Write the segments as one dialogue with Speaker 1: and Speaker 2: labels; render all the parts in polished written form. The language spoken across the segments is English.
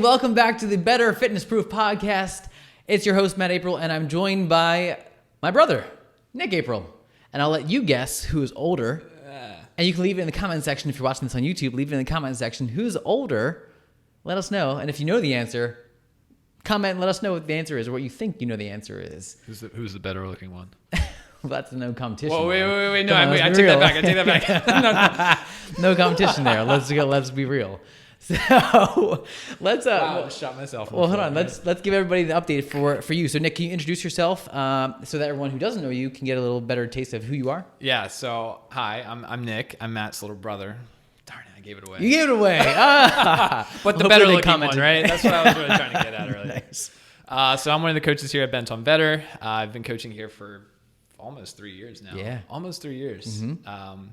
Speaker 1: welcome back to the Better Fitness Proof podcast. It's your host, Matt April, and I'm joined by my brother, Nick April. And I'll let you guess who is older. And you can leave it in the comment section if you're watching this on YouTube. Leave it in the comment section. Who's older? Let us know. And if you know the answer, comment and let us know what the answer is or what you think you know the answer is.
Speaker 2: Who's the better looking one?
Speaker 1: Well, that's no competition.
Speaker 2: Whoa, wait. No, I take that back.
Speaker 1: No competition there. Let's be real. So let's
Speaker 2: I shot myself.
Speaker 1: Well, hold on. Let's give everybody the update for you. So Nick, can you introduce yourself so that everyone who doesn't know you can get a little better taste of who you are?
Speaker 2: Yeah. So hi, I'm Nick. I'm Matt's little brother. Darn it, I gave it away.
Speaker 1: You gave it away.
Speaker 2: But the better looking one, right? That's what I was really trying to get at earlier. Nice. So I'm one of the coaches here at BentOnBetter. I've been coaching here for almost 3 years now.
Speaker 1: Yeah.
Speaker 2: Almost 3 years.
Speaker 1: Mm-hmm.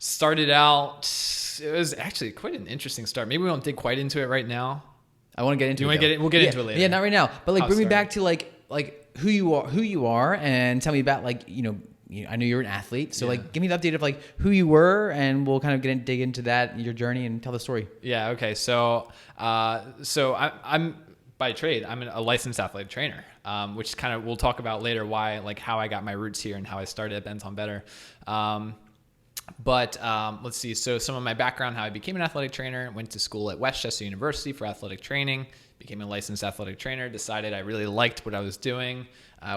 Speaker 2: Started out, it was actually quite an interesting start. Maybe we won't dig quite into it right now.
Speaker 1: I want to get into it.
Speaker 2: We'll get into it later.
Speaker 1: Yeah, not right now. But bring me back to like who you are and tell me about I know you're an athlete. So give me the update of who you were, and we'll kind of dig into that, your journey, and tell the story.
Speaker 2: Yeah. Okay. So I'm by trade, I'm a licensed athletic trainer, which kind of we'll talk about later why, how I got my roots here and how I started at BentOnBetter. But let's see. So some of my background, how I became an athletic trainer, went to school at Westchester University for athletic training, became a licensed athletic trainer, decided I really liked what I was doing,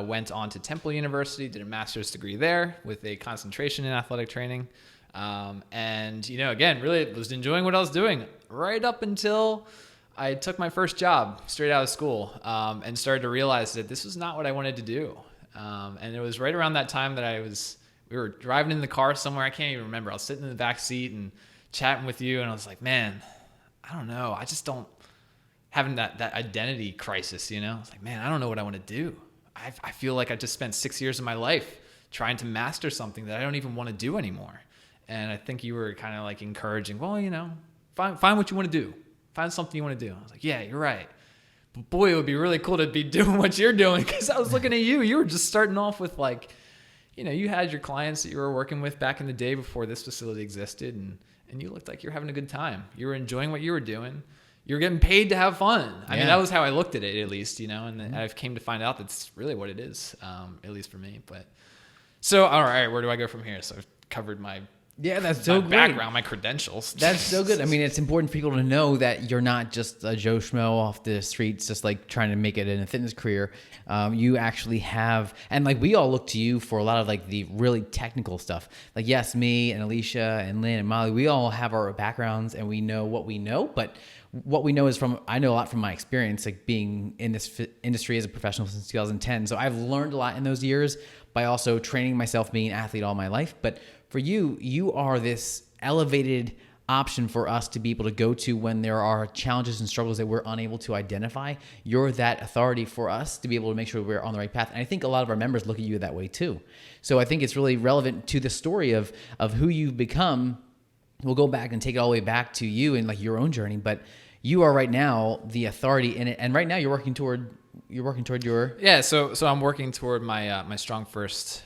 Speaker 2: went on to Temple University, did a master's degree there with a concentration in athletic training. And, again, really was enjoying what I was doing right up until I took my first job straight out of school and started to realize that this was not what I wanted to do. And it was right around that time that we were driving in the car somewhere. I can't even remember. I was sitting in the back seat and chatting with you. And I was like, man, I don't know. I just don't having that identity crisis, I was like, man, I don't know what I want to do. I feel like I just spent 6 years of my life trying to master something that I don't even want to do anymore. And I think you were kind of encouraging, well, find what you want to do. Find something you want to do. I was like, yeah, you're right. But boy, it would be really cool to be doing what you're doing. Cause I was looking at you. You were just starting off with you had your clients that you were working with back in the day before this facility existed, and you looked like you were having a good time. You were enjoying what you were doing. You were getting paid to have fun. I mean, that was how I looked at it, at least, and I've came to find out that's really what it is, at least for me. But so, all right, where do I go from here? So I've covered my
Speaker 1: that's so great.
Speaker 2: Background, my credentials.
Speaker 1: That's so good. I mean, it's important for people to know that you're not just a Joe Schmo off the streets, just trying to make it in a fitness career. You actually have, and we all look to you for a lot of the really technical stuff. Yes, me and Alicia and Lynn and Molly, we all have our backgrounds and we know what we know, but what we know is I know a lot from my experience, being in this industry as a professional since 2010. So I've learned a lot in those years by also training myself, being an athlete all my life. But for you are this elevated option for us to be able to go to when there are challenges and struggles that we're unable to identify. You're that authority for us to be able to make sure we're on the right path. And I think a lot of our members look at you that way too. So I think it's really relevant to the story of who you've become. We'll go back and take it all the way back to you and your own journey, but you are right now the authority in it. And right now you're working toward your...
Speaker 2: Yeah. So I'm working toward my, my Strong First,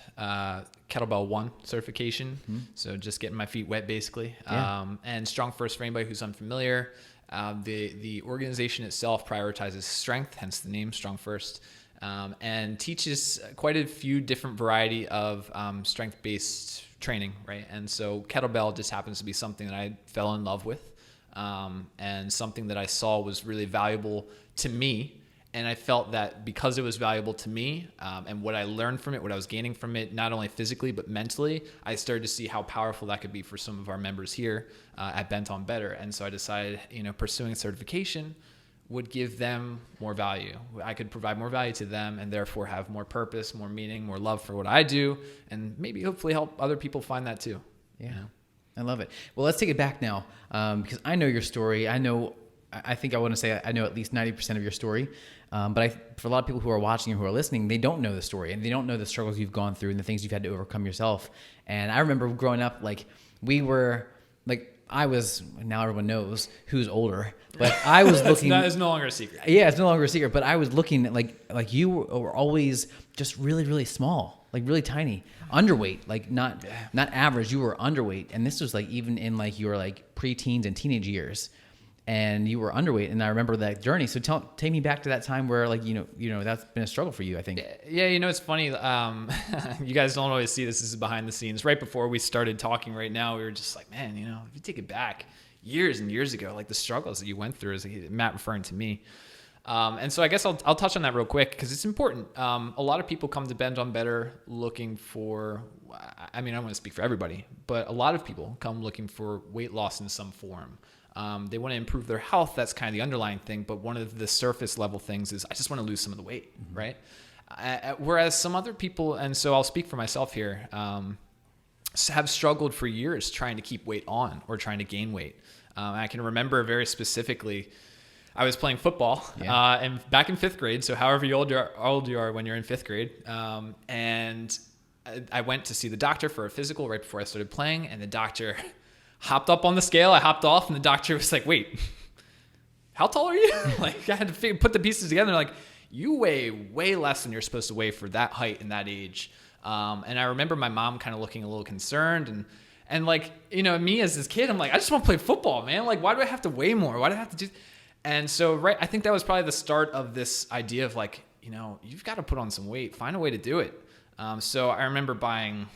Speaker 2: kettlebell 1 certification. Mm-hmm. So just getting my feet wet basically. Yeah. And Strong First, for anybody who's unfamiliar, the organization itself prioritizes strength, hence the name Strong First, and teaches quite a few different variety of strength-based training, right? And so kettlebell just happens to be something that I fell in love with, and something that I saw was really valuable to me. And I felt that because it was valuable to me, and what I learned from it, what I was gaining from it, not only physically, but mentally, I started to see how powerful that could be for some of our members here at BentOnBetter. And so I decided, pursuing certification would give them more value. I could provide more value to them and therefore have more purpose, more meaning, more love for what I do, and maybe hopefully help other people find that too.
Speaker 1: Yeah, I love it. Well, let's take it back now, because I know your story. I think I want to say I know at least 90% of your story. But for a lot of people who are watching or who are listening, they don't know the story and they don't know the struggles you've gone through and the things you've had to overcome yourself. And I remember growing up, I was, now everyone knows who's older, but I was looking.
Speaker 2: It's no longer a secret.
Speaker 1: Yeah, it's no longer a secret, but I was looking at like you were always just really, really small, really tiny, underweight, not average. You were underweight. And this was even in your preteens and teenage years. and you were underweight. And I remember that journey. So take me back to that time where like, that's been a struggle for you, I think.
Speaker 2: Yeah. It's funny. You guys don't always see this. This is behind the scenes. Right before we started talking right now, we were just like, man, if you take it back years and years ago, like the struggles that you went through, as Matt referring to me. And so I guess I'll touch on that real quick because it's important. A lot of people come to BentOnBetter looking for, I don't want to speak for everybody, but a lot of people come looking for weight loss in some form. They want to improve their health. That's kind of the underlying thing. But one of the surface level things is I just want to lose some of the weight, right? Whereas some other people, and so I'll speak for myself here, have struggled for years trying to keep weight on or trying to gain weight. I can remember very specifically, I was playing football and back in 5th grade. So however old you are when you're in 5th grade. And I went to see the doctor for a physical right before I started playing. And the doctor hopped up on the scale. I hopped off and the doctor was like, wait, how tall are you? Like I had to put the pieces together. Like you weigh way less than you're supposed to weigh for that height and that age. And I remember my mom kind of looking a little concerned and like, me as this kid, I'm like, I just want to play football, man. Like, why do I have to weigh more? Why do I have to do? And so, I think that was probably the start of this idea of like, you've got to put on some weight, find a way to do it. So I remember buying,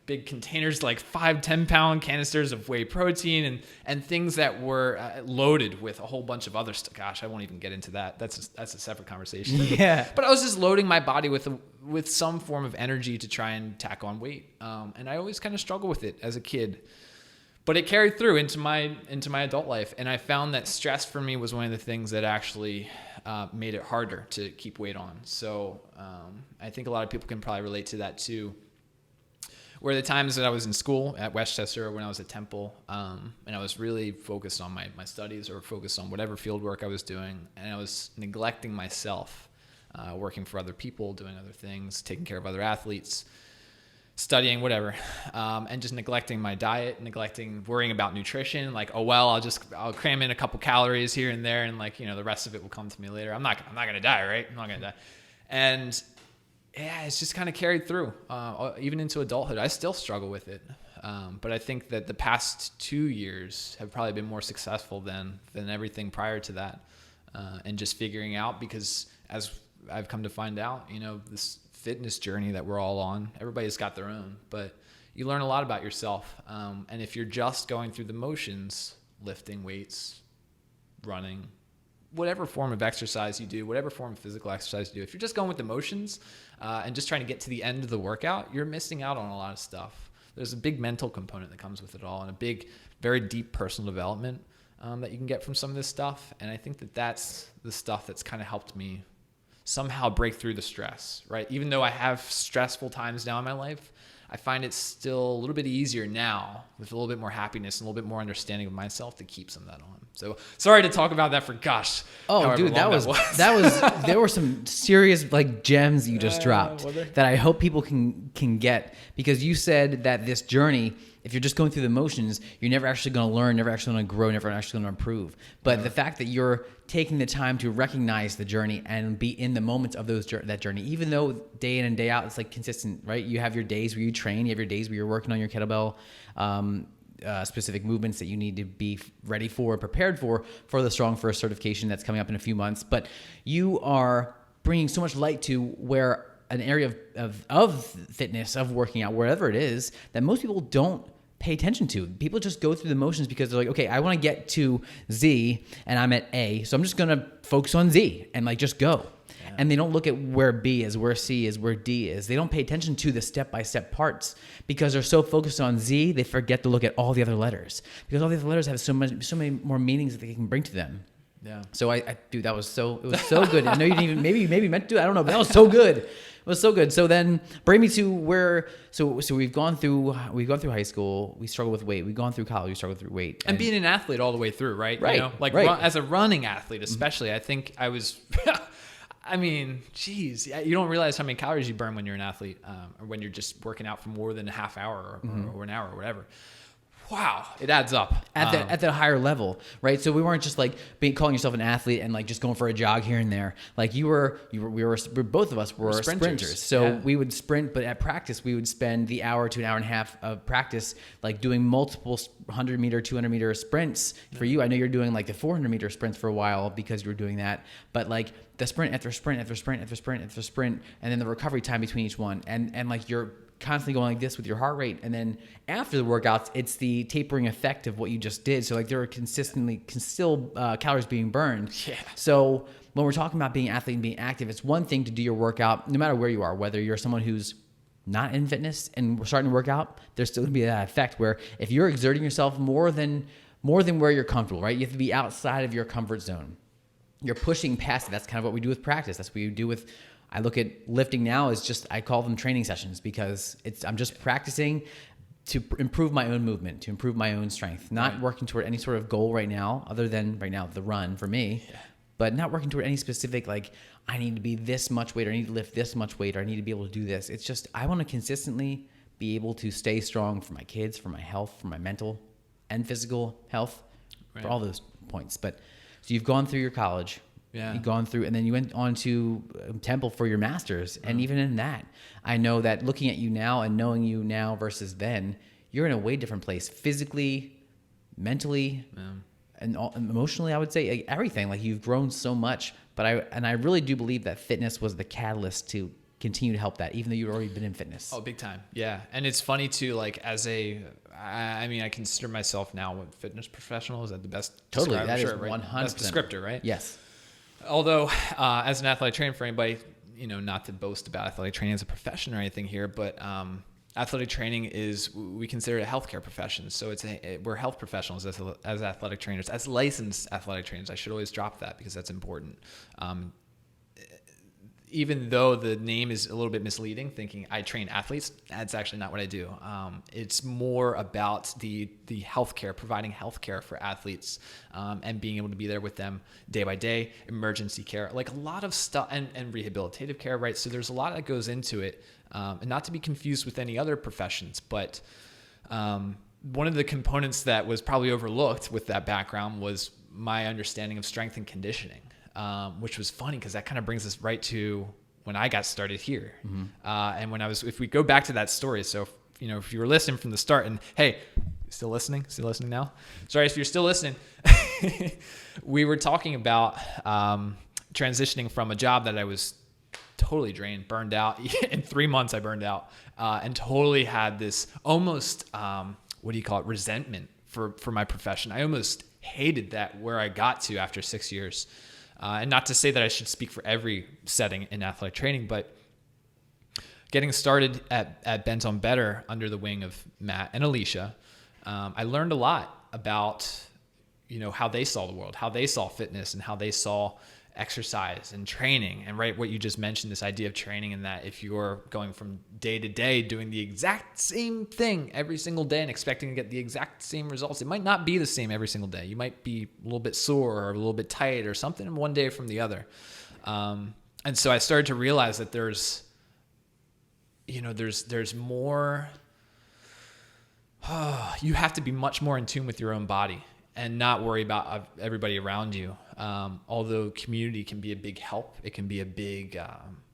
Speaker 2: big containers, like 5-10 pound canisters of whey protein and things that were loaded with a whole bunch of other stuff. Gosh, I won't even get into that. That's a separate conversation.
Speaker 1: Yeah.
Speaker 2: But I was just loading my body with some form of energy to try and tack on weight. And I always kind of struggled with it as a kid. But it carried through into my adult life, and I found that stress for me was one of the things that actually made it harder to keep weight on. So I think a lot of people can probably relate to that too. Where the times that I was in school at Westchester or when I was at Temple, and I was really focused on my studies or focused on whatever field work I was doing, and I was neglecting myself, working for other people, doing other things, taking care of other athletes, studying, whatever, and just neglecting my diet, worrying about nutrition. Like, oh, well, I'll cram in a couple calories here and there. And like, the rest of it will come to me later. I'm not going to die, right? I'm not going to die. And yeah, it's just kind of carried through, even into adulthood. I still struggle with it. But I think that the past 2 years have probably been more successful than everything prior to that. And just figuring out, because as I've come to find out, this fitness journey that we're all on, everybody's got their own, but you learn a lot about yourself. And if you're just going through the motions, lifting weights, running, whatever form of exercise you do, whatever form of physical exercise you do, if you're just going with the motions and just trying to get to the end of the workout, you're missing out on a lot of stuff. There's a big mental component that comes with it all, and a big, very deep personal development that you can get from some of this stuff. And I think that that's the stuff that's kind of helped me somehow break through the stress, right? Even though I have stressful times now in my life, I find it still a little bit easier now with a little bit more happiness and a little bit more understanding of myself to keep some of that on. So sorry to talk about that for gosh.
Speaker 1: Oh, dude, that was there were some serious like gems you just dropped that I hope people can get, because you said that this journey, if you're just going through the motions, you're never actually going to learn, never actually going to grow, never actually going to improve. But the fact that you're taking the time to recognize the journey and be in the moments of that journey, even though day in and day out, it's like consistent, right? You have your days where you train, you have your days where you're working on your kettlebell, specific movements that you need to be ready for, prepared for the Strong First certification that's coming up in a few months. But you are bringing so much light to where an area of fitness, of working out, wherever it is, that most people don't pay attention to. People just go through the motions because they're like, okay, I want to get to Z and I'm at A, so I'm just going to focus on Z and like just go. Yeah. And they don't look at where B is, where C is, where D is. They don't pay attention to the step-by-step parts because they're so focused on Z, they forget to look at all the other letters, because all the other letters have so many more meanings that they can bring to them. Yeah. So I dude, it was so good. I know you didn't even maybe meant to do it. I don't know, but that was so good. It was so good. So then bring me to where, so we've gone through high school. We struggled with weight. We've gone through college. We struggled through weight.
Speaker 2: And being an athlete all the way through, right?
Speaker 1: Right.
Speaker 2: You know, like
Speaker 1: right.
Speaker 2: As a running athlete, especially, I think I was, I mean, geez, you don't realize how many calories you burn when you're an athlete, or when you're just working out for more than a half hour or an hour or whatever. wow, it adds up
Speaker 1: at the higher level, right? So we weren't just like calling yourself an athlete and like just going for a jog here and there. Like we were both of us were sprinters. So we would sprint, but at practice we would spend the hour to an hour and a half of practice like doing multiple 100-meter, 200-meter sprints. For you, I know you're doing like the 400-meter sprints for a while because you were doing that, but like the sprint after sprint after sprint after sprint after sprint, and then the recovery time between each one, and like you're constantly going like this with your heart rate, and then after the workouts it's the tapering effect of what you just did. So like there are still calories being burned. So when we're talking about being an athlete and being active, it's one thing to do your workout no matter where you are, whether you're someone who's not in fitness and we're starting to work out, there's still gonna be that effect where if you're exerting yourself more than where you're comfortable, right? You have to be outside of your comfort zone. You're pushing past it. That's kind of what we do with practice. That's what we do with, I look at lifting now as just, I call them training sessions because I'm just practicing to improve my own movement, to improve my own strength, not working toward any sort of goal right now, other than right now the run for me, but not working toward any specific, like I need to be this much weight or I need to lift this much weight or I need to be able to do this. It's just, I want to consistently be able to stay strong for my kids, for my health, for my mental and physical health, for all those points. But so you've gone through your college. You've gone through, and then you went on to Temple for your master's. And even in that, I know that looking at you now and knowing you now versus then, you're in a way different place physically, mentally, and emotionally, I would say, like everything. Like you've grown so much, but I really do believe that fitness was the catalyst to continue to help that, even though you'd already been in fitness.
Speaker 2: Oh, big time. Yeah. And it's funny too, like I consider myself now a fitness professional. Is that the best?
Speaker 1: Totally. That is
Speaker 2: right?
Speaker 1: 100%.
Speaker 2: Best descriptor, right?
Speaker 1: Yes.
Speaker 2: Although, as an athletic trainer, for anybody, not to boast about athletic training as a profession or anything here, but athletic training we consider it a healthcare profession. So we're health professionals as athletic trainers, as licensed athletic trainers. I should always drop that because that's important. Even though the name is a little bit misleading, thinking I train athletes, that's actually not what I do. It's more about the healthcare, providing healthcare for athletes, and being able to be there with them day by day, emergency care, like a lot of stuff, and rehabilitative care, right? So there's a lot that goes into it, and not to be confused with any other professions, but one of the components that was probably overlooked with that background was my understanding of strength and conditioning. Which was funny because that kind of brings us right to when I got started here. And if we go back to that story, so if you were listening from the start, and hey, still listening now? Sorry, if you're still listening, we were talking about transitioning from a job that I was totally drained, burned out. In 3 months, I burned out, and totally had this almost, resentment for my profession. I almost hated that where I got to after 6 years. And not to say that I should speak for every setting in athletic training, but getting started at BentOnBetter under the wing of Matt and Alicia, I learned a lot about, how they saw the world, how they saw fitness, and how they saw exercise and training. And right, what you just mentioned, this idea of training, and that if you're going from day to day doing the exact same thing every single day and expecting to get the exact same results, it might not be the same every single day. You might be a little bit sore or a little bit tight or something one day from the other. And so I started to realize that there's more. You have to be much more in tune with your own body and not worry about everybody around you. Although community can be a big help, it can be a big,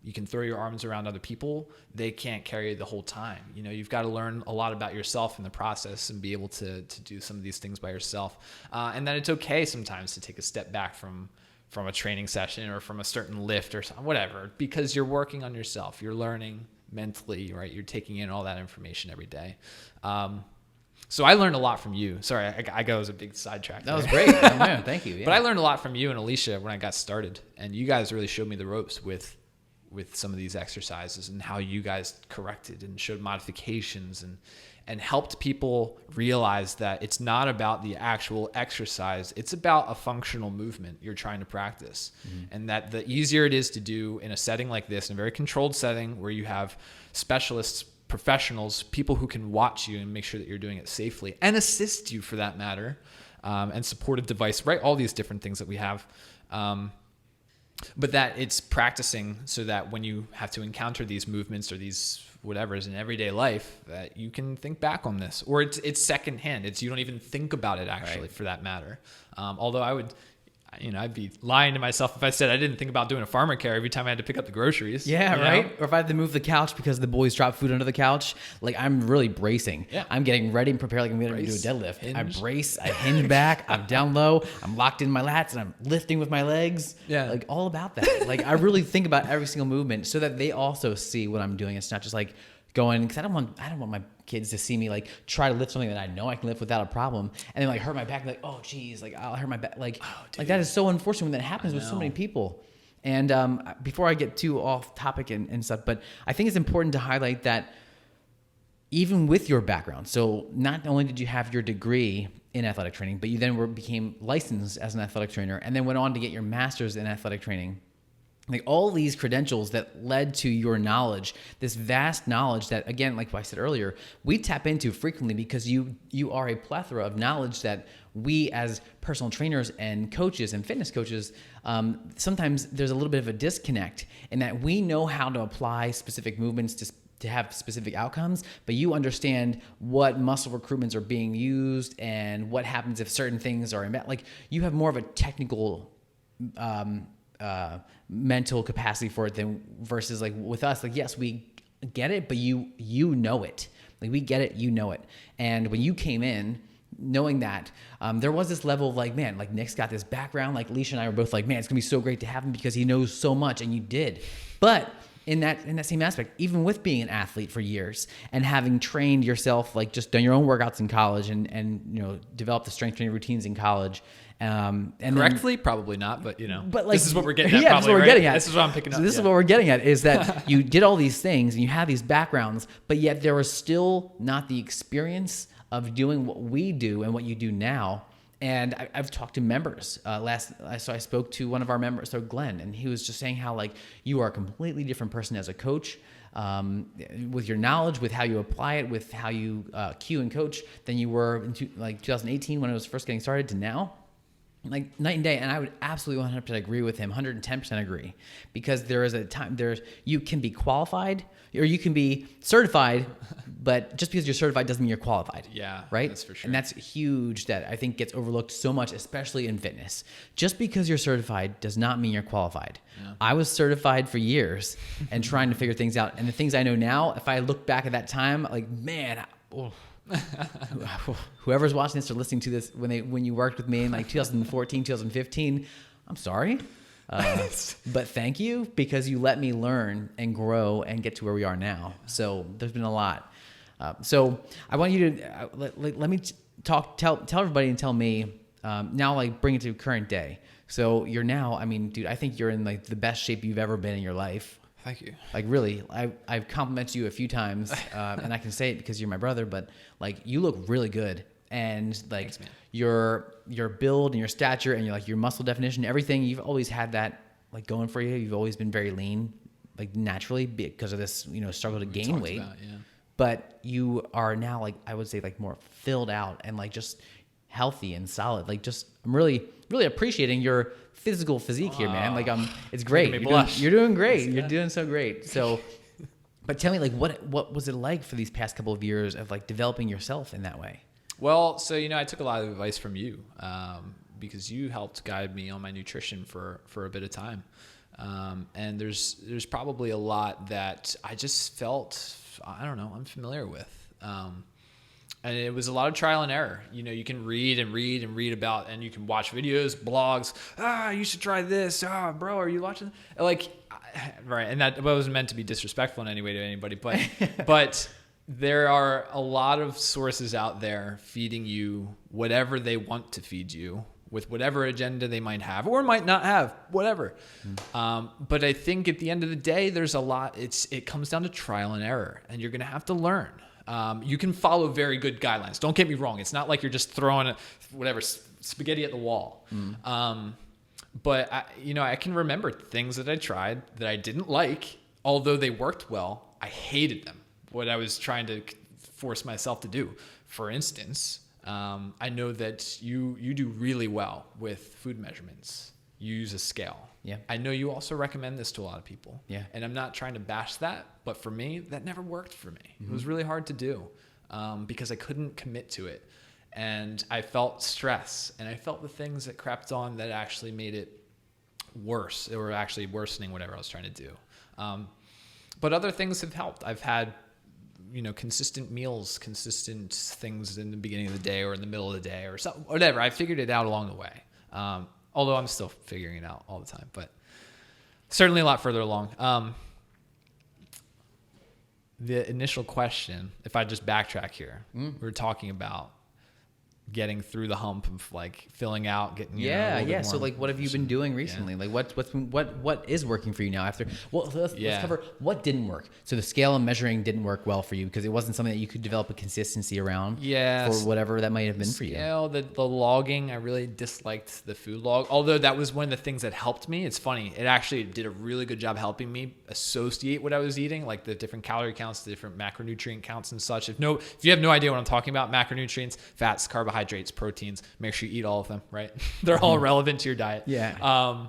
Speaker 2: you can throw your arms around other people. They can't carry you the whole time. You've got to learn a lot about yourself in the process and be able to do some of these things by yourself. And that it's okay sometimes to take a step back from a training session or from a certain lift or whatever, because you're working on yourself. You're learning mentally, right? You're taking in all that information every day. So I learned a lot from you. Sorry, I got was a big sidetrack.
Speaker 1: That was great. No, thank you. Yeah.
Speaker 2: But I learned a lot from you and Alicia when I got started, and you guys really showed me the ropes with some of these exercises and how you guys corrected and showed modifications and helped people realize that it's not about the actual exercise. It's about a functional movement you're trying to practice. And that the easier it is to do in a setting like this, in a very controlled setting where you have specialists, professionals, people who can watch you and make sure that you're doing it safely and assist you for that matter, and supportive device, right? All these different things that we have. But that it's practicing so that when you have to encounter these movements or these whatever is in everyday life, that you can think back on this, or it's secondhand. You don't even think about it actually,
Speaker 1: Right.
Speaker 2: for that matter. Although I'd be lying to myself if I said I didn't think about doing a farmer care every time I had to pick up the groceries.
Speaker 1: Yeah,
Speaker 2: you
Speaker 1: right.
Speaker 2: know?
Speaker 1: Or if I had to move the couch because the boys dropped food under the couch, like I'm really bracing.
Speaker 2: Yeah.
Speaker 1: I'm getting ready and prepared like I'm going to do a
Speaker 2: Brace,
Speaker 1: deadlift. I
Speaker 2: hinge.
Speaker 1: brace, I hinge back, I'm down low, I'm locked in my lats, and I'm lifting with my legs.
Speaker 2: Yeah.
Speaker 1: Like all about that. Like I really think about every single movement so that they also see what I'm doing. It's not just like going, because I don't want my kids to see me like try to lift something that I know I can lift without a problem, and then like hurt my back, like, oh geez, like I'll hurt my back, like that is so unfortunate when that happens with so many people. And before I get too off topic and stuff, but I think it's important to highlight that even with your background, so not only did you have your degree in athletic training, but you then became licensed as an athletic trainer, and then went on to get your master's in athletic training. Like all these credentials that led to your knowledge, this vast knowledge that, again, like I said earlier, we tap into frequently because you are a plethora of knowledge that we as personal trainers and coaches and fitness coaches, sometimes there's a little bit of a disconnect in that we know how to apply specific movements to have specific outcomes, but you understand what muscle recruitments are being used and what happens if certain things are like you have more of a technical mental capacity for it than versus like with us. Like, yes, we get it, but you know it. Like we get it, you know it. And when you came in knowing that, there was this level of like, man, like Nick's got this background. Like Leisha and I were both like, man, it's gonna be so great to have him because he knows so much, and you did. But in that same aspect, even with being an athlete for years and having trained yourself, like just done your own workouts in college and developed the strength training routines in college. And
Speaker 2: Correctly, probably not, but
Speaker 1: but like,
Speaker 2: this is what we're getting at.
Speaker 1: Yeah,
Speaker 2: probably,
Speaker 1: this is what we're
Speaker 2: right?
Speaker 1: getting at.
Speaker 2: This is what I'm picking up.
Speaker 1: So this is
Speaker 2: yeah.
Speaker 1: what we're getting at is that you did all these things and you have these backgrounds, but yet there was still not the experience of doing what we do and what you do now. And I've talked to members so I spoke to one of our members, so Glenn, and he was just saying how like you are a completely different person as a coach, with your knowledge, with how you apply it, with how you cue and coach than you were in 2018 when it was first getting started to now. Like night and day. And I would absolutely 100% agree with him, 110% agree, because there is a time you can be qualified or you can be certified, but just because you're certified doesn't mean you're qualified.
Speaker 2: Yeah,
Speaker 1: right.
Speaker 2: That's for sure.
Speaker 1: And that's huge that I think gets overlooked so much, especially in fitness. Just because you're certified does not mean you're qualified. Yeah. I was certified for years and trying to figure things out. And the things I know now, if I look back at that time, like, man, whoever's watching this or listening to this when you worked with me in like 2014, 2015, I'm sorry. But thank you, because you let me learn and grow and get to where we are now. So there's been a lot. So I want you to let me tell everybody and tell me now, like bring it to current day. So you're now, I mean, dude, I think you're in like the best shape you've ever been in your life.
Speaker 2: Thank you.
Speaker 1: Like really, I've complimented you a few times, and I can say it because you're my brother, but like you look really good, and like
Speaker 2: Thanks, man.
Speaker 1: your build and your stature and your muscle definition, everything, you've always had that like going for you. You've always been very lean, like naturally because of this struggle to gain weight. But you are now, like I would say, like more filled out and like just healthy and solid. Like just I'm really appreciating your physical physique here, man. Like it's great. You're doing great. You're doing so great. So, but tell me, like, what was it like for these past couple of years of like developing yourself in that way?
Speaker 2: Well, so I took a lot of advice from you because you helped guide me on my nutrition for a bit of time, and there's probably a lot that I just felt unfamiliar with. And it was a lot of trial and error. You can read and read about, and you can watch videos, blogs. You should try this. Bro, are you watching? Like, right. And that wasn't meant to be disrespectful in any way to anybody, but there are a lot of sources out there feeding you whatever they want to feed you with whatever agenda they might have or might not have, whatever. But I think at the end of the day, there's a lot. It comes down to trial and error, and you're going to have to learn. You can follow very good guidelines. Don't get me wrong. It's not like you're just throwing spaghetti at the wall. But I can remember things that I tried that I didn't like, although they worked well. I hated them. What I was trying to force myself to do. For instance, I know that you do really well with food measurements. You use a scale.
Speaker 1: Yeah.
Speaker 2: I know you also recommend this to a lot of people.
Speaker 1: Yeah.
Speaker 2: And I'm not trying to bash that, but for me, that never worked for me. It was really hard to do because I couldn't commit to it. And I felt stress, and I felt the things that crept on that actually made it worse. They were actually worsening whatever I was trying to do. But other things have helped. I've had, consistent meals, consistent things in the beginning of the day or in the middle of the day or something, whatever. I figured it out along the way. Although I'm still figuring it out all the time, but certainly a lot further along. The initial question, if I just backtrack here, we were talking about getting through the hump of like filling out, getting
Speaker 1: So like, what have you been doing recently? Like, what is working for you now? Let's cover what didn't work. So the scale and measuring didn't work well for you because it wasn't something that you could develop a consistency around.
Speaker 2: Yeah,
Speaker 1: for whatever that might have been for you.
Speaker 2: Yeah, the logging, I really disliked the food log. Although that was one of the things that helped me. It's funny, it actually did a really good job helping me associate what I was eating, like the different calorie counts, the different macronutrient counts and such. If you have no idea what I'm talking about, macronutrients, fats, carbohydrates, proteins, make sure you eat all of them, right? They're all relevant to your diet.
Speaker 1: Yeah.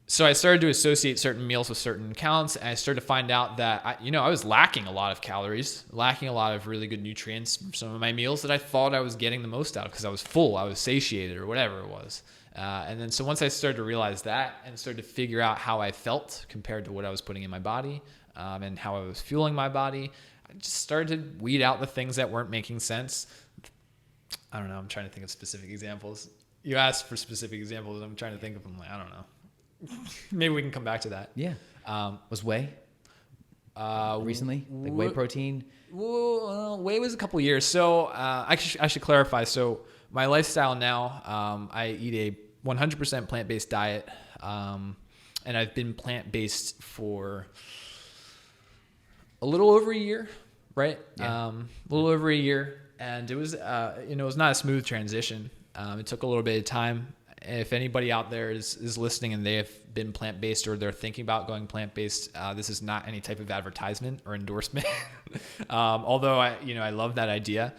Speaker 2: So I started to associate certain meals with certain counts, and I started to find out that I was lacking a lot of calories, lacking a lot of really good nutrients from some of my meals that I thought I was getting the most out of because I was full, I was satiated, or whatever it was. And then so once I started to realize that and started to figure out how I felt compared to what I was putting in my body, and how I was fueling my body, I just started to weed out the things that weren't making sense. I don't know. I'm trying to think of specific examples. You asked for specific examples. I'm trying to think of them. Like, I don't know. Maybe we can come back to that.
Speaker 1: Yeah. Was whey recently? Like whey protein?
Speaker 2: Well, whey was a couple years. So I should clarify. So my lifestyle now, I eat a 100% plant-based diet. And I've been plant-based for a little over a year, right?
Speaker 1: Yeah.
Speaker 2: A little over a year. And it was, it was not a smooth transition. It took a little bit of time. If anybody out there is listening and they have been plant-based or they're thinking about going plant-based, this is not any type of advertisement or endorsement. Although I love that idea.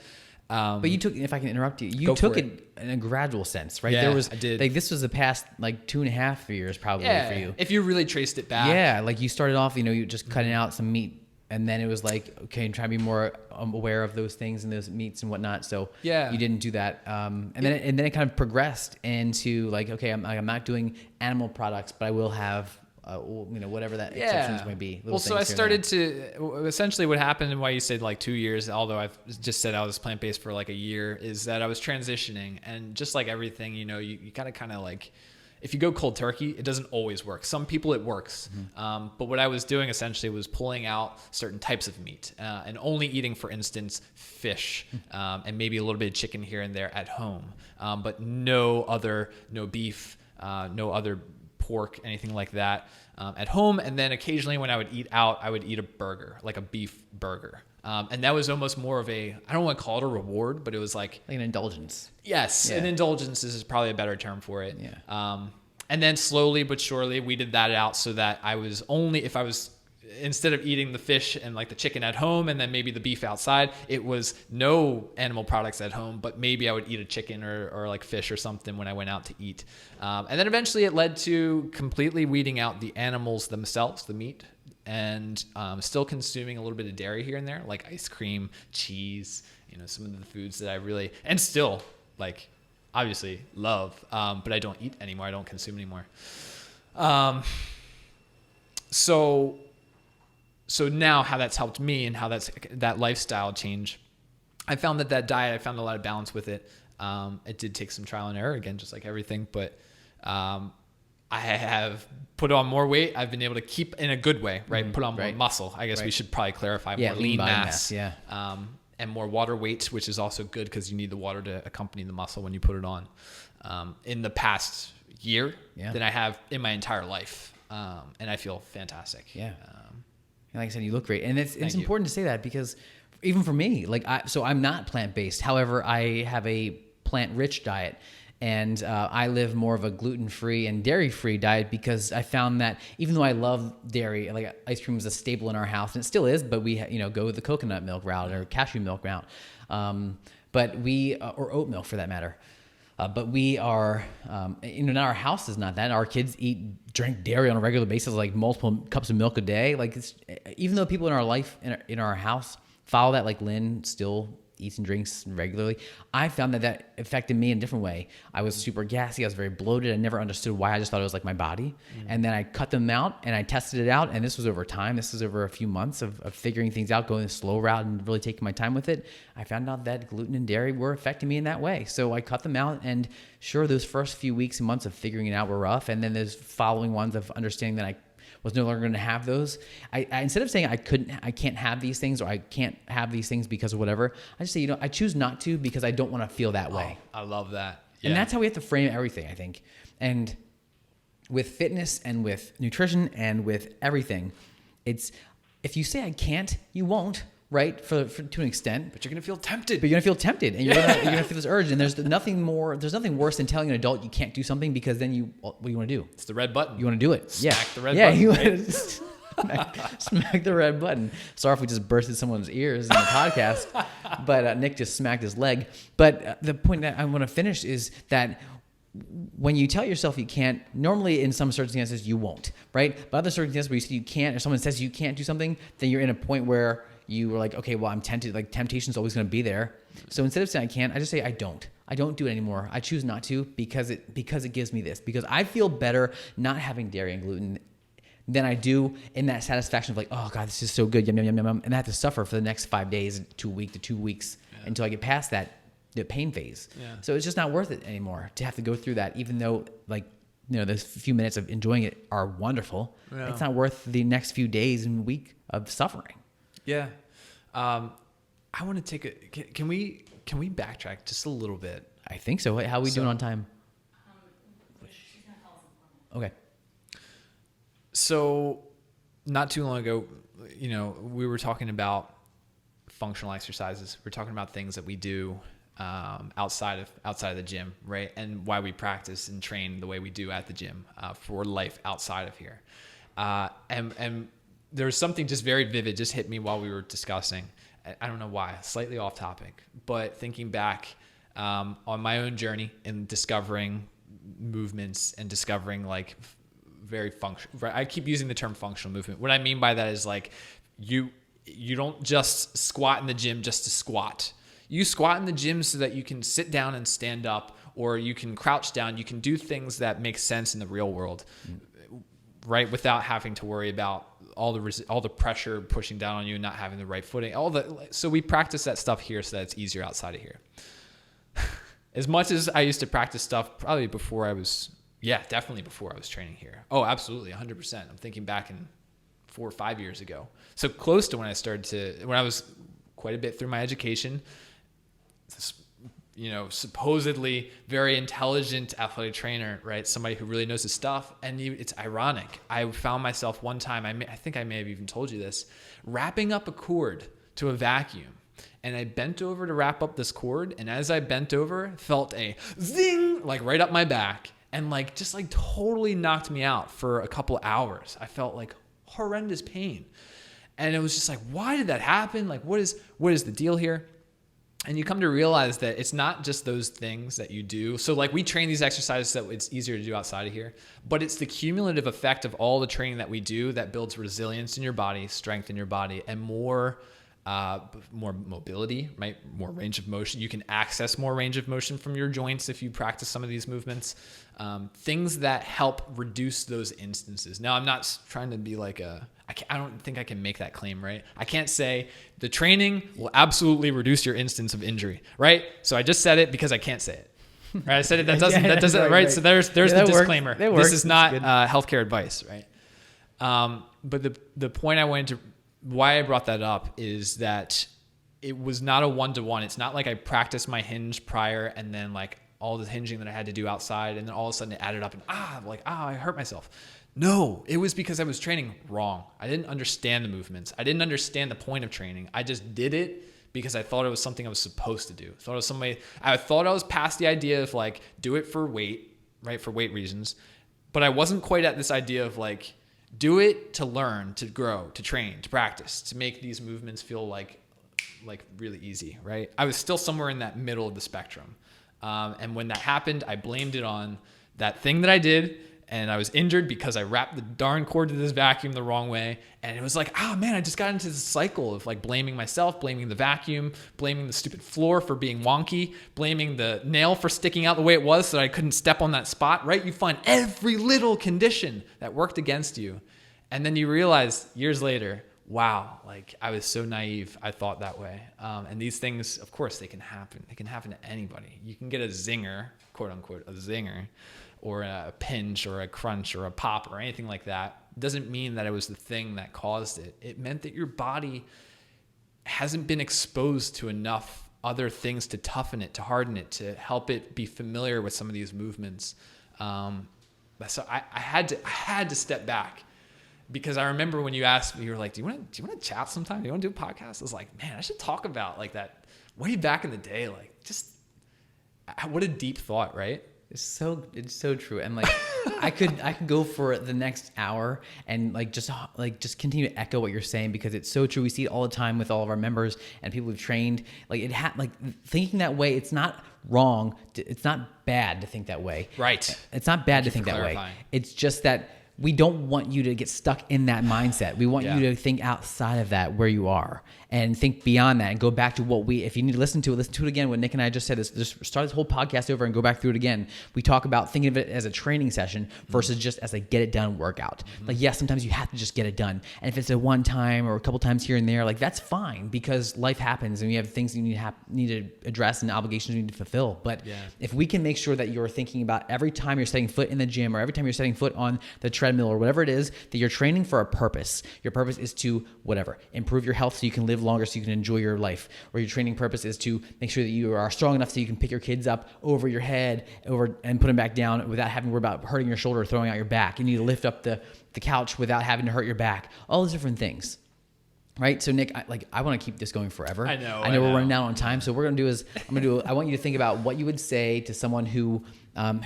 Speaker 1: But you took, if I can interrupt you took it in a gradual sense, right?
Speaker 2: Yeah, I did.
Speaker 1: Like this was the past like 2.5 years probably for you.
Speaker 2: If you really traced it back.
Speaker 1: Yeah. Like you started off, you just cutting out some meat. And then it was like, okay, try to be more aware of those things and those meats and whatnot. So
Speaker 2: yeah,
Speaker 1: you didn't do that. And then it kind of progressed into like, okay, I'm not doing animal products, but I will have, whatever that exceptions may be.
Speaker 2: Well, so I started to, essentially what happened and why you said like 2 years, although I've just said I was plant-based for like a year, is that I was transitioning. And just like everything, you kind of like, if you go cold turkey, it doesn't always work. Some people it works. Mm-hmm. But what I was doing essentially was pulling out certain types of meat and only eating, for instance, fish and maybe a little bit of chicken here and there at home. But no beef, no other pork, anything like that at home. And then occasionally when I would eat out, I would eat a burger, like a beef burger. And that was almost more of I don't want to call it a reward, but it was like
Speaker 1: an indulgence.
Speaker 2: Yes,
Speaker 1: yeah.
Speaker 2: An indulgence is probably a better term for it.
Speaker 1: Yeah.
Speaker 2: And then slowly but surely weeded that out so that I was only, if I was, instead of eating the fish and like the chicken at home and then maybe the beef outside, it was no animal products at home, but maybe I would eat a chicken or like fish or something when I went out to eat. And then eventually it led to completely weeding out the animals themselves, the meat, and still consuming a little bit of dairy here and there, like ice cream, cheese, some of the foods that I really, and still like obviously love, but I don't eat anymore. I don't consume anymore. So now how that's helped me and how that lifestyle change, I found that diet, I found a lot of balance with it. It did take some trial and error again, just like everything, but I have put on more weight. I've been able to keep in a good way, right? Put on more muscle. I guess we should probably clarify more lean mass.
Speaker 1: Yeah.
Speaker 2: And more water weight, which is also good because you need the water to accompany the muscle when you put it on. In the past year than I have in my entire life. And I feel fantastic.
Speaker 1: Yeah. Like I said, you look great. And it's important to say that because even for me, so I'm not plant-based. However, I have a plant-rich diet. And I live more of a gluten-free and dairy-free diet because I found that even though I love dairy, like ice cream was a staple in our house, and it still is, but we go with the coconut milk route or cashew milk route, or oat milk for that matter. But we are, our house is not that. Our kids drink dairy on a regular basis, like multiple cups of milk a day. Like even though people in our life, in our house follow that, like Lynn still eats and drinks regularly, I found that affected me in a different way. I was super gassy. I was very bloated. I never understood why. I just thought it was like my body. And then I cut them out and I tested it out. And this was over time. This was over a few months of figuring things out, going the slow route and really taking my time with it. I found out that gluten and dairy were affecting me in that way. So I cut them out, and sure, those first few weeks and months of figuring it out were rough. And then those following ones of understanding that I was no longer going to have those. I instead of saying I can't have these things, or I can't have these things because of whatever, I just say, I choose not to because I don't want to feel that way.
Speaker 2: I love that. Yeah.
Speaker 1: And that's how we have to frame everything, I think. And with fitness and with nutrition and with everything, it's, if you say I can't, you won't, right? To an extent.
Speaker 2: But you're going to feel tempted.
Speaker 1: But you're going to feel tempted, and you're going to feel this urge. And there's nothing worse than telling an adult you can't do something, because then what do you want to do?
Speaker 2: It's the red button.
Speaker 1: You want to do it.
Speaker 2: Smack the red button.
Speaker 1: You
Speaker 2: right?
Speaker 1: want to smack the red button. Sorry if we just bursted someone's ears in the podcast, but Nick just smacked his leg. But the point that I want to finish is that when you tell yourself you can't, normally in some circumstances you won't, right? But other circumstances where you say you can't, or someone says you can't do something, then you're in a point where you were like, okay, well, I'm tempted. Like, temptation's always going to be there. So instead of saying I can't, I just say I don't. I don't do it anymore. I choose not to because it gives me this. Because I feel better not having dairy and gluten than I do in that satisfaction of like, oh God, this is so good, yum, yum, yum, yum, yum. And I have to suffer for the next 5 days, 2 weeks until I get past the pain phase. Yeah. So it's just not worth it anymore to have to go through that, even though those few minutes of enjoying it are wonderful. Yeah. It's not worth the next few days and week of suffering.
Speaker 2: Yeah. I want to take can we backtrack just a little bit?
Speaker 1: I think so. How are we doing on time?
Speaker 3: She's going to tell us.
Speaker 1: Okay.
Speaker 2: So not too long ago, we were talking about functional exercises. We're talking about things that we do outside of the gym, right? And why we practice and train the way we do at the gym for life outside of here. And there was something just very vivid just hit me while we were discussing. I don't know why, slightly off topic, but thinking back on my own journey in discovering movements and discovering very functional. I keep using the term functional movement. What I mean by that is you don't just squat in the gym just to squat. You squat in the gym so that you can sit down and stand up, or you can crouch down. You can do things that make sense in the real world, right? Without having to worry about all the pressure pushing down on you and not having the right footing. So we practice that stuff here so that it's easier outside of here. As much as I used to practice stuff probably definitely before I was training here. Oh, absolutely, 100%. I'm thinking back in 4 or 5 years ago. So close to when I was quite a bit through my education, supposedly very intelligent athletic trainer, right? Somebody who really knows his stuff. And it's ironic. I found myself one time, I think I may have even told you this, wrapping up a cord to a vacuum. And I bent over to wrap up this cord. And as I bent over, felt a zing, right up my back. And just totally knocked me out for a couple hours. I felt horrendous pain. And it was just why did that happen? What is the deal here? And you come to realize that it's not just those things that you do. So we train these exercises that it's easier to do outside of here, but it's the cumulative effect of all the training that we do that builds resilience in your body, strength in your body, and more mobility, right? More range of motion. You can access more range of motion from your joints if you practice some of these movements. Things that help reduce those instances. Now, I'm not trying to be I don't think I can make that claim, right? I can't say the training will absolutely reduce your instance of injury, right? So I just said it because I can't say it. Right? I said it. That doesn't, right? So there's the disclaimer. This is not healthcare advice, right? But the point I wanted to, why I brought that up is that it was not a one-to-one. It's not like I practiced my hinge prior and then all the hinging that I had to do outside, and then all of a sudden it added up and I hurt myself. No, it was because I was training wrong. I didn't understand the movements. I didn't understand the point of training. I just did it because I thought it was something I was supposed to do. I thought I was past the idea of do it for weight, right? For weight reasons. But I wasn't quite at this idea of do it to learn, to grow, to train, to practice, to make these movements feel like really easy, right? I was still somewhere in that middle of the spectrum. And when that happened, I blamed it on that thing that I did. And I was injured because I wrapped the darn cord to this vacuum the wrong way. And it was like, oh man, I just got into this cycle of like blaming myself, blaming the vacuum, blaming the stupid floor for being wonky, blaming the nail for sticking out the way it was so that I couldn't step on that spot, right? You find every little condition that worked against you. And then you realize years later, wow, like I was so naive. I thought that way. And these things, of course, they can happen. They can happen to anybody. You can get a zinger, quote unquote, a zinger, or a pinch or a crunch or a pop or anything like that. Doesn't mean that it was the thing that caused it. It meant that your body hasn't been exposed to enough other things to toughen it, to harden it, to help it be familiar with some of these movements. So I had to step back, because I remember when you asked me, you were like, do you want to chat sometime? Do you want to do a podcast? I was like, man, I should talk about like that way back in the day. Like, just what a deep thought, right?
Speaker 1: It's so true. And like, I could go for the next hour and just continue to echo what you're saying, because it's so true. We see it all the time with all of our members and people we've trained. Like thinking that way, it's not wrong. It's not bad to think that way.
Speaker 2: Right.
Speaker 1: It's not bad to think that way. It's just that we don't want you to get stuck in that mindset. We want you to think outside of that, where you are, and think beyond that, and go back to if you need to listen to it again. What Nick and I just said is just start this whole podcast over and go back through it again. We talk about thinking of it as a training session versus just as a get it done workout. Like, yes, sometimes you have to just get it done. And if it's a one time or a couple times here and there, like that's fine, because life happens and you have things you need to address and obligations you need to fulfill. But if we can make sure that you're thinking about every time you're setting foot in the gym or every time you're setting foot on the treadmill or whatever it is, that you're training for a purpose. Your purpose is to improve your health so you can live longer, so you can enjoy your life. Or your training purpose is to make sure that you are strong enough so you can pick your kids up over your head and put them back down without having to worry about hurting your shoulder or throwing out your back. You need to lift up the couch without having to hurt your back. All those different things. Right? So Nick, I want to keep this going forever.
Speaker 2: I know
Speaker 1: we're running down on time. So what we're going to do is I want you to think about what you would say to someone who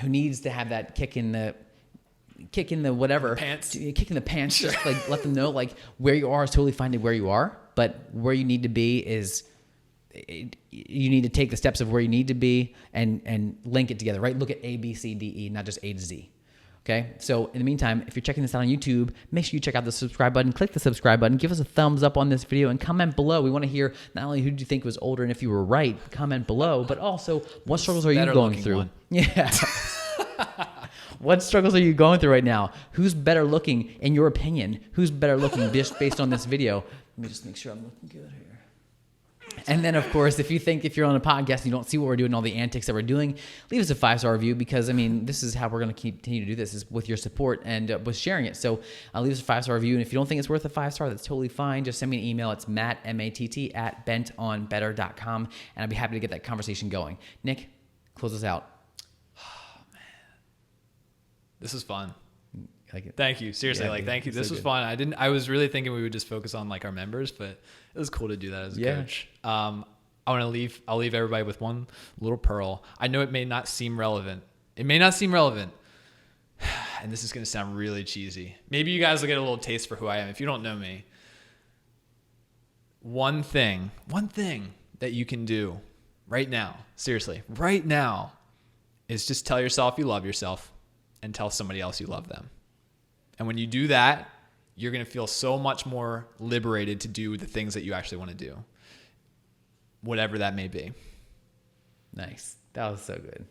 Speaker 1: needs to have that kick in the whatever
Speaker 2: pants.
Speaker 1: Kick in the pants. Just like let them know like where you are is totally fine to where you are, but where you need to be is you need to take the steps of where you need to be and link it together, right? Look at A, B, C, D, E, not just A to Z. Okay. So in the meantime, if you're checking this out on YouTube, make sure you check out the subscribe button, click the subscribe button, give us a thumbs up on this video, and comment below. We want to hear not only who do you think was older and if you were right, comment below, but also what struggles are you going through?
Speaker 2: One.
Speaker 1: Yeah. What struggles are you going through right now? Who's better looking, in your opinion? Who's better looking just based on this video? Let me just make sure I'm looking good here. And then, of course, if you're on a podcast and you don't see what we're doing, all the antics that we're doing, leave us a 5-star review, because, I mean, this is how we're going to continue to do this, is with your support and with sharing it. So leave us a 5-star review. And if you don't think it's worth a 5-star, that's totally fine. Just send me an email. It's Matt, M-A-T-T, at BentOnBetter.com, and I'd be happy to get that conversation going. Nick, close us out.
Speaker 2: This was fun.
Speaker 1: Like it.
Speaker 2: Thank you. Seriously, thank you. This was fun. I was really thinking we would just focus on like our members, but it was cool to do that as a coach. I'll leave everybody with one little pearl. I know it may not seem relevant. And this is going to sound really cheesy. Maybe you guys will get a little taste for who I am if you don't know me. One thing that you can do right now, seriously, right now, is just tell yourself you love yourself and tell somebody else you love them. And when you do that, you're going to feel so much more liberated to do the things that you actually want to do, whatever that may be.
Speaker 1: Nice. That was so good.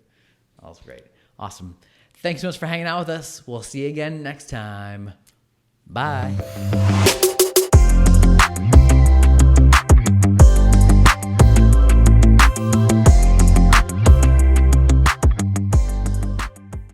Speaker 1: That was great. Awesome. Thanks so much for hanging out with us. We'll see you again next time. Bye.